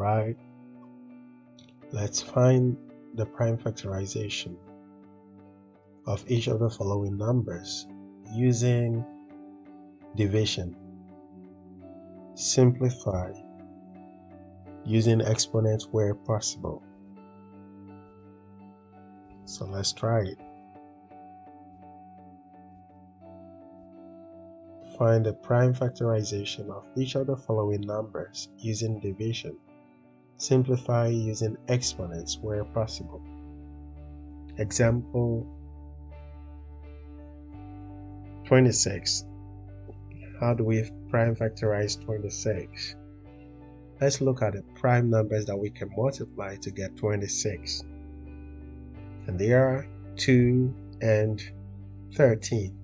Alright, let's find the prime factorization of each of the following numbers using division. Simplify using exponents where possible. So let's try it. Find the prime factorization of each of the following numbers using division. Simplify using exponents where possible. Example 26. How do we prime factorize 26? Let's look at the prime numbers that we can multiply to get 26. And they are 2 and 13.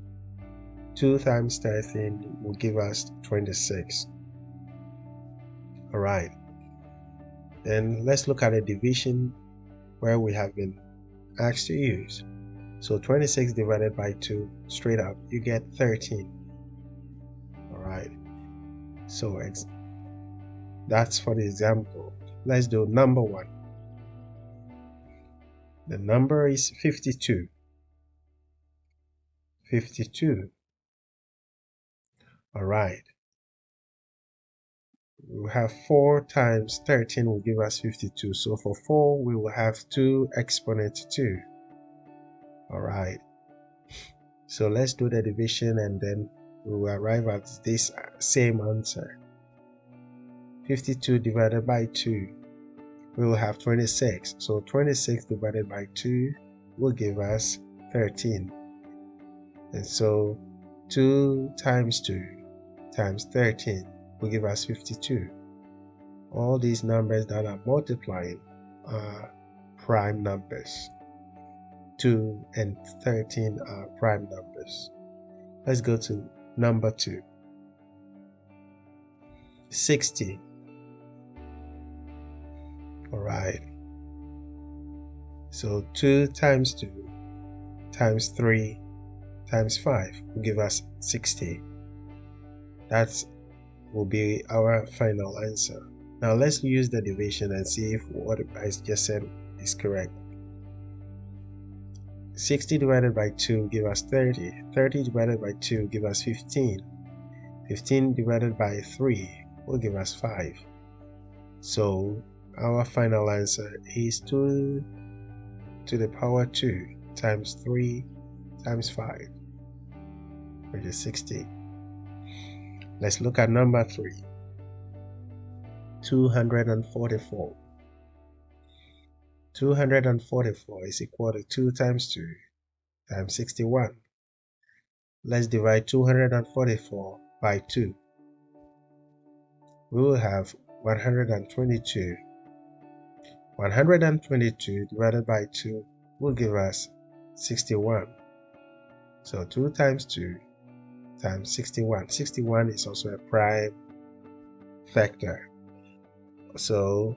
2 times 13 will give us 26. Alright. Then let's look at a division where we have been asked to use. So 26 divided by 2, straight up, you get 13. Alright. So that's for the example. Let's do number 1. The number is 52. 52. Alright. We have 4 times 13 will give us 52. So for 4, we will have 2 exponent 2. Alright. So let's do the division and then we will arrive at this same answer. 52 divided by 2, we will have 26. So 26 divided by 2 will give us 13. And so 2 times 2 times 13 will give us 52. All these numbers that are multiplying are prime numbers. 2 and 13 are prime numbers. Let's go to number 2. 60. Alright. So 2 times 2 times 3 times 5 will give us 60. That will be our final answer. Now let's use the division and see if what I just said is correct. 60 divided by 2 give us 30. 30 divided by 2 give us 15. 15 divided by 3 will give us 5. So our final answer is 2 to the power 2 times 3 times 5, which is 60. Let's look at number 3. 244. 244 is equal to 2 times 2 times 61. Let's divide 244 by 2. We will have 122. 122 divided by 2 will give us 61. So 2 times 2 times 61. 61 is also a prime factor. So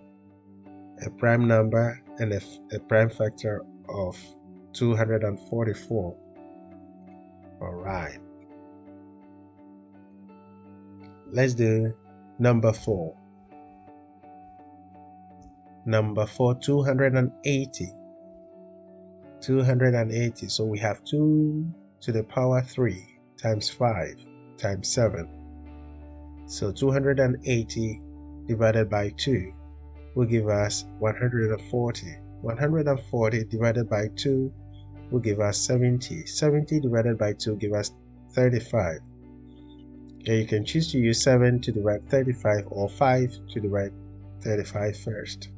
a prime number and a prime factor of 244. Alright. Let's do number 4. Number 4, 280. 280. So we have 2 to the power 3 times 5 times 7. So 280 divided by 2 will give us 140. 140 divided by 2 will give us 70. 70 divided by 2 give us 35. Okay, you can choose to use 7 to divide 35 or 5 to divide 35 first.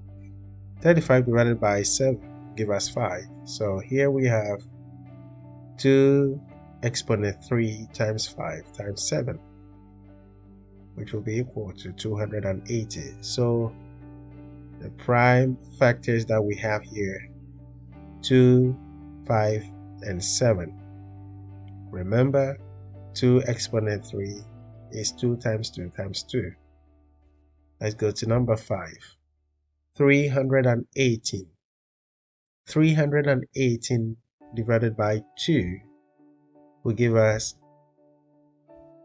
35 divided by 7 give us 5. So here we have 2 exponent 3 times 5 times 7, which will be equal to 280. So the prime factors that we have here, 2, 5, and 7. Remember, 2 exponent 3 is 2 times 2 times 2. Let's go to number 5. 318. 318 divided by 2 will give us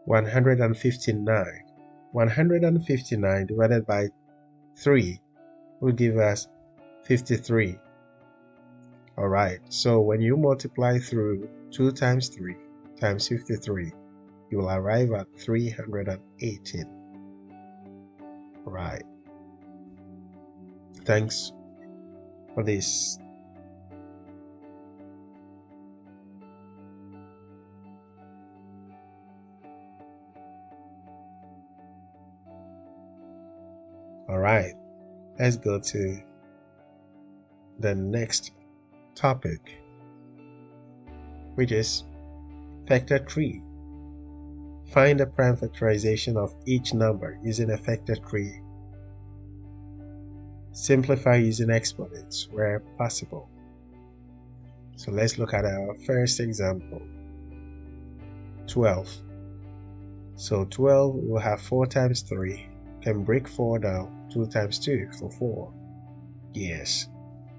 159. 159 divided by 3 will give us 53. Alright, so when you multiply through 2 times 3 times 53, you will arrive at 318. Right. Thanks for this. Alright, let's go to the next topic, which is factor tree. Find the prime factorization of each number using a factor tree. Simplify using exponents where possible. So let's look at our first example, 12. So 12 will have 4 times 3, can break 4 down, 2 times 2 for 4. Yes,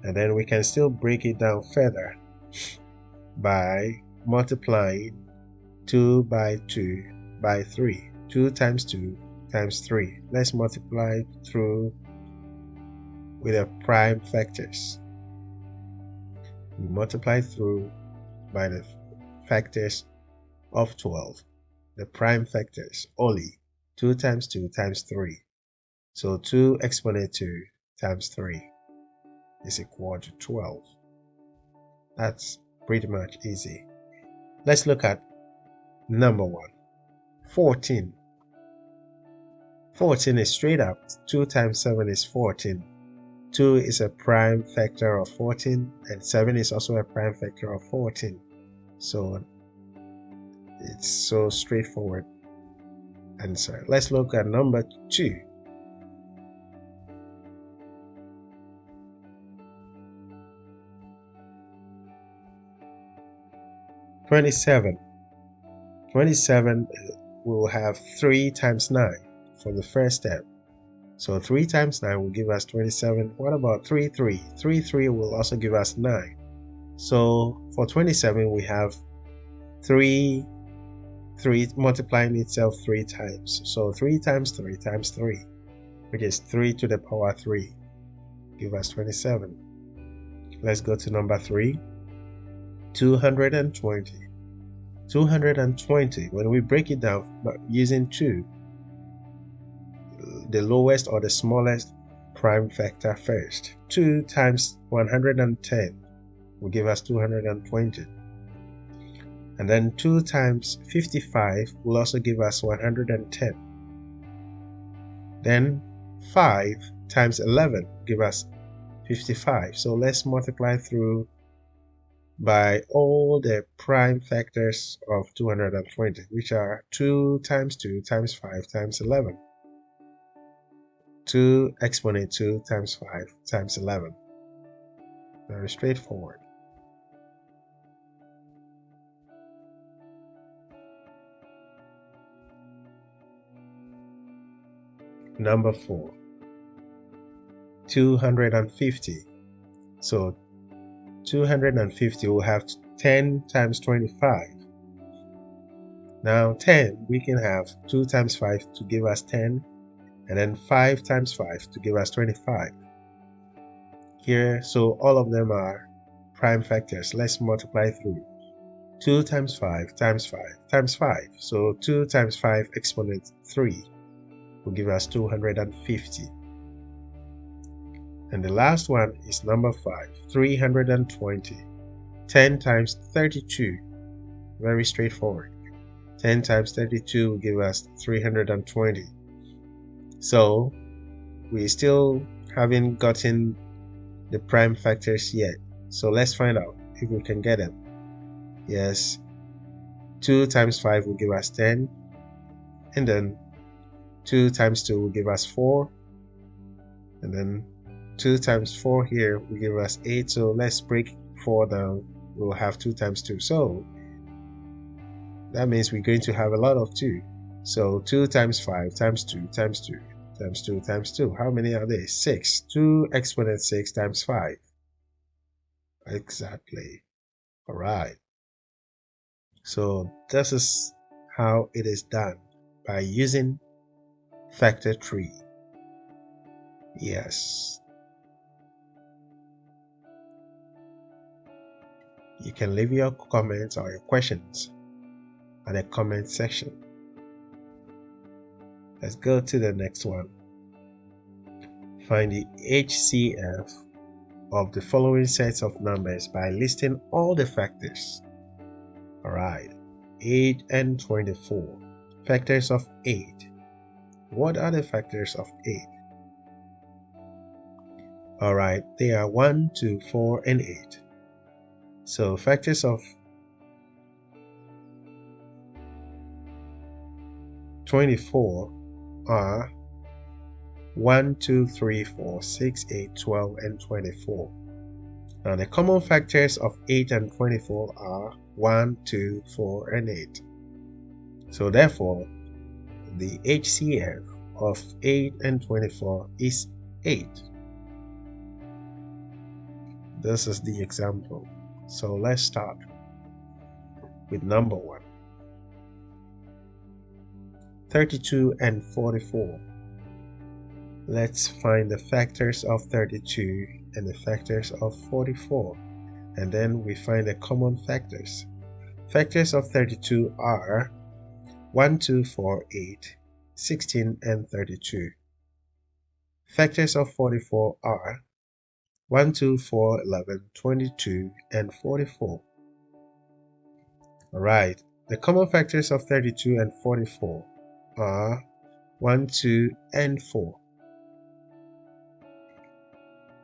and then we can still break it down further by multiplying 2 by 2 by 3. 2 times 2 times 3. Let's multiply through with the prime factors. We multiply through by the factors of 12. The prime factors only. 2 times 2 times 3. So 2 exponent 2 times 3 is equal to 12. That's pretty much easy. Let's look at number 1. 14. 14 is straight up. 2 times 7 is 14. 2 is a prime factor of 14, and 7 is also a prime factor of 14. So it's so straightforward answer. Let's look at number 2. 27. 27 will have 3 times 9 for the first step. So 3 times 9 will give us 27. What about 3, 3? 3, 3 will also give us 9. So for 27, we have 3 multiplying itself 3 times. So 3 times 3 times 3, which is 3 to the power 3, give us 27. Let's go to number 3. 220. 220, when we break it down using 2, the lowest or the smallest prime factor first. 2 times 110 will give us 220. And then 2 times 55 will also give us 110. Then 5 times 11 will give us 55. So let's multiply through by all the prime factors of 220, which are 2 times 2 times 5 times 11. 2 exponent 2 times 5 times 11. Very straightforward. Number 4. 250. So 250 will have 10 times 25. Now 10, we can have 2 times 5 to give us 10, and then 5 times 5 to give us 25. Here, so all of them are prime factors. Let's multiply through. 2 times 5 times 5 times 5. So 2 times 5 exponent 3 will give us 250. And the last one is number 5, 320. 10 times 32. Very straightforward. 10 times 32 will give us 320. So we still haven't gotten the prime factors yet. So let's find out if we can get them. Yes, 2 times 5 will give us 10. And then 2 times 2 will give us 4. And then 2 times 4 here will give us 8. So let's break 4 down. We'll have 2 times 2. So that means we're going to have a lot of 2. So 2 times 5 times 2 times 2 times 2 times 2. How many are there? 6. 2 exponent 6 times 5. Exactly. All right. So this is how it is done, by using factor tree. Yes. You can leave your comments or your questions at the comment section. Let's go to the next one. Find the HCF of the following sets of numbers by listing all the factors. Alright, 8 and 24. Factors of 8. What are the factors of 8? Alright, they are 1, 2, 4, and 8. So factors of 24 are 1, 2, 3, 4, 6, 8, 12, and 24. Now the common factors of 8 and 24 are 1, 2, 4, and 8. So therefore, the HCF of 8 and 24 is 8. This is the example. So let's start with number 1. 32 and 44. Let's find the factors of 32 and the factors of 44, and then we find the common factors. Factors of 32 are 1, 2, 4, 8, 16, and 32. Factors of 44 are 1, 2, 4, 11, 22, and 44. Alright, the common factors of 32 and 44 are 1, 2, and 4.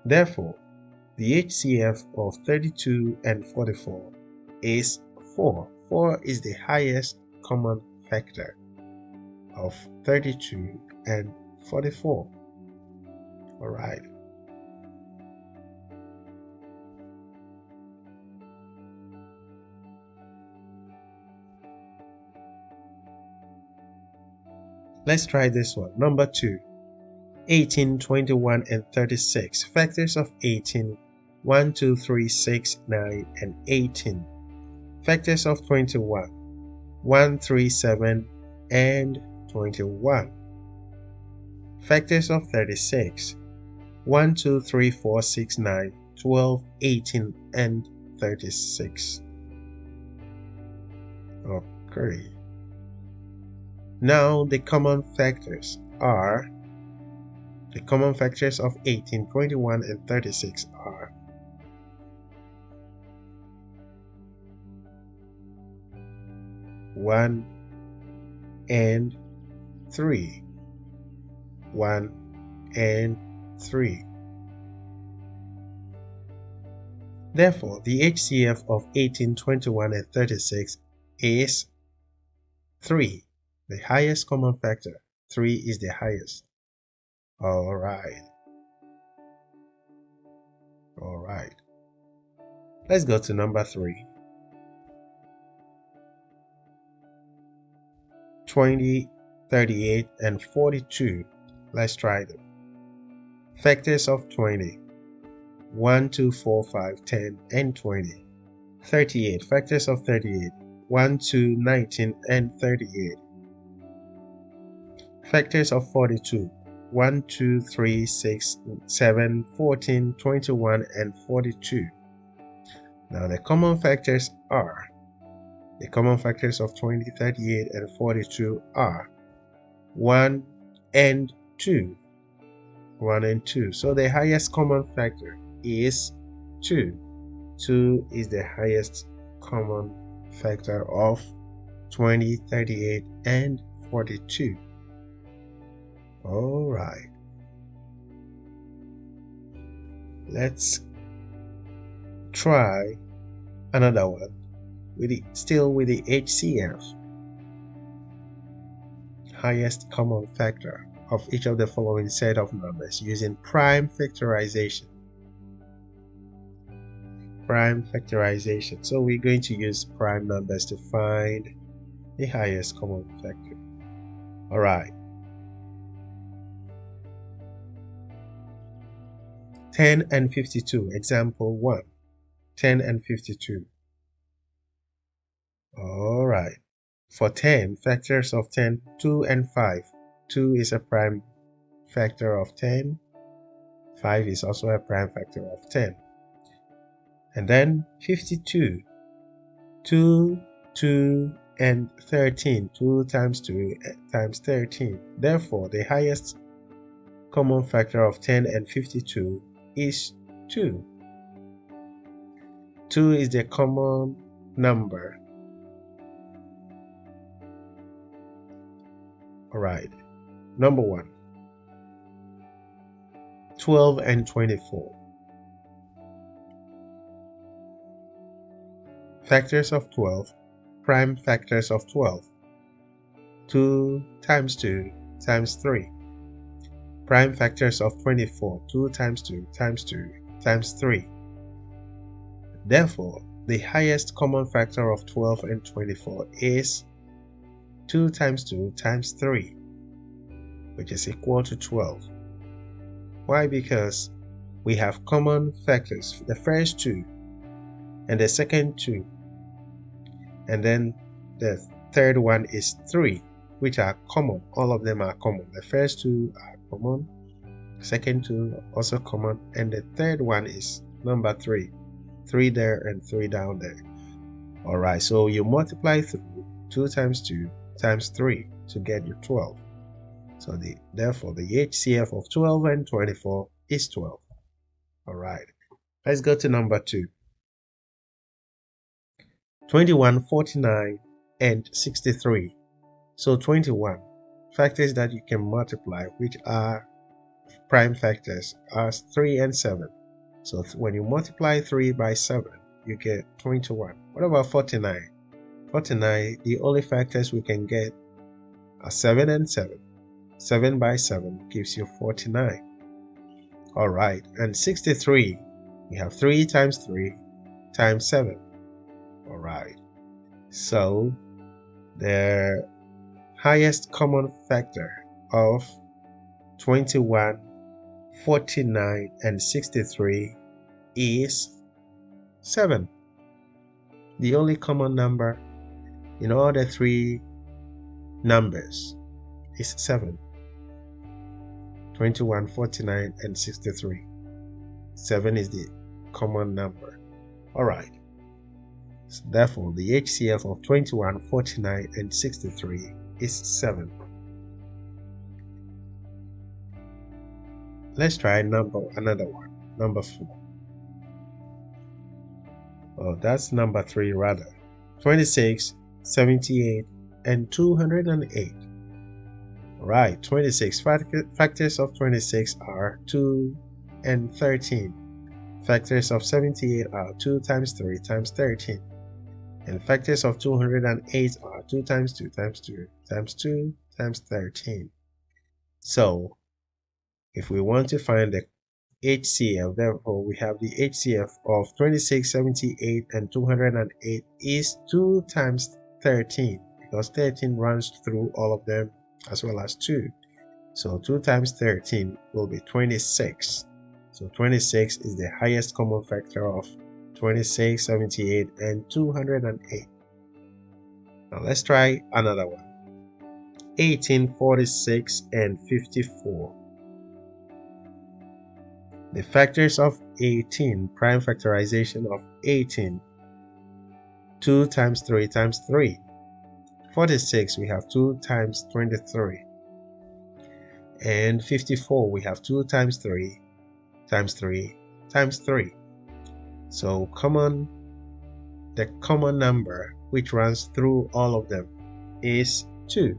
Therefore, the HCF of 32 and 44 is 4. 4 is the highest common factor of 32 and 44. Alright. Let's try this one. Number 2. 18, 21, and 36. Factors of 18. 1, 2, 3, 6, 9, and 18. Factors of 21. 1, 3, 7, and 21. Factors of 36. 1, 2, 3, 4, 6, 9, 12, 18, and 36. Okay. Now the common factors are, the common factors of 18, 21, and 36 are 1 and 3. 1 and 3. Therefore, the HCF of 18, 21, and 36 is 3. The highest common factor. 3 is the highest. Alright. Let's go to number 3. 20, 38, and 42. Let's try them. Factors of 20. 1, 2, 4, 5, 10, and 20. 38. Factors of 38. 1, 2, 19, and 38. Factors of 42. 1, 2, 3, 6, 7, 14, 21, and 42. Now the common factors are, the common factors of 20, 38, and 42 are 1 and 2. 1 and 2. So the highest common factor is 2. 2 is the highest common factor of 20, 38, and 42. Alright. Let's try another one still with the HCF, highest common factor of each of the following set of numbers using prime factorization. Prime factorization. So we're going to use prime numbers to find the highest common factor. Alright. 10 and 52. Example 1. 10 and 52. Alright. For 10, factors of 10, 2 and 5. 2 is a prime factor of 10. 5 is also a prime factor of 10. And then 52. 2, 2, and 13. 2 times 2 times 13. Therefore, the highest common factor of 10 and 52 is 2. 2 is the common number. Alright. Number 1. 12 and 24. Factors of 12. Prime factors of 12. 2 times 2 times 3. Prime factors of 24. 2 times 2 times 2 times 3. Therefore, the highest common factor of 12 and 24 is 2 times 2 times 3, which is equal to 12. Why? Because we have common factors, the first 2 and the second 2, and then the third one is 3, which are common. All of them are common. The first 2 are common, second 2 are also common, and the third one is number 3. 3 there and 3 down there. Alright, so you multiply through 2 times 2 times 3 to get your 12. So therefore the HCF of 12 and 24 is 12. Alright, let's go to number 2. 21, 49, and 63. So 21 factors that you can multiply, which are prime factors, are 3 and 7. So when you multiply 3 by 7, you get 21. What about 49? 49, the only factors we can get are 7 and 7. 7 by 7 gives you 49. Alright, and 63, we have 3 times 3 times 7. Alright, so the highest common factor of 21, 49, and 63 is 7. The only common number in all the 3 numbers is 7. 21, 49, and 63. 7 is the common number. Alright. So therefore, the HCF of 21, 49, and 63 is 7. Let's try another one. Number 4. Oh, that's number 3 rather. 26, 78, and 208. Right, 26. Factors of 26 are 2 and 13. Factors of 78 are 2 times 3 times 13. And factors of 208 are 2 times 2 times 2 times 2 times 13. So, if we want to find the HCF, therefore we have the HCF of 26, 78, and 208 is 2 times 13, because 13 runs through all of them as well as 2. So 2 times 13 will be 26. So 26 is the highest common factor of 26, 78, and 208. Now let's try another one. 18, 46, and 54. The factors of 18, prime factorization of 18, 2 times 3 times 3. 46, we have 2 times 23. And 54, we have 2 times 3 times 3 times 3. So the common number which runs through all of them is 2.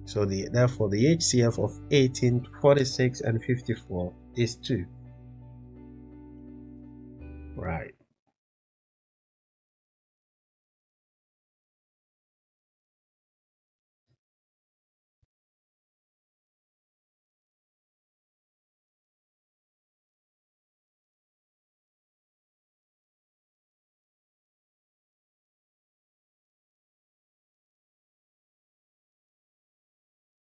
So therefore the HCF of 18, 46, and 54 is 2. Right.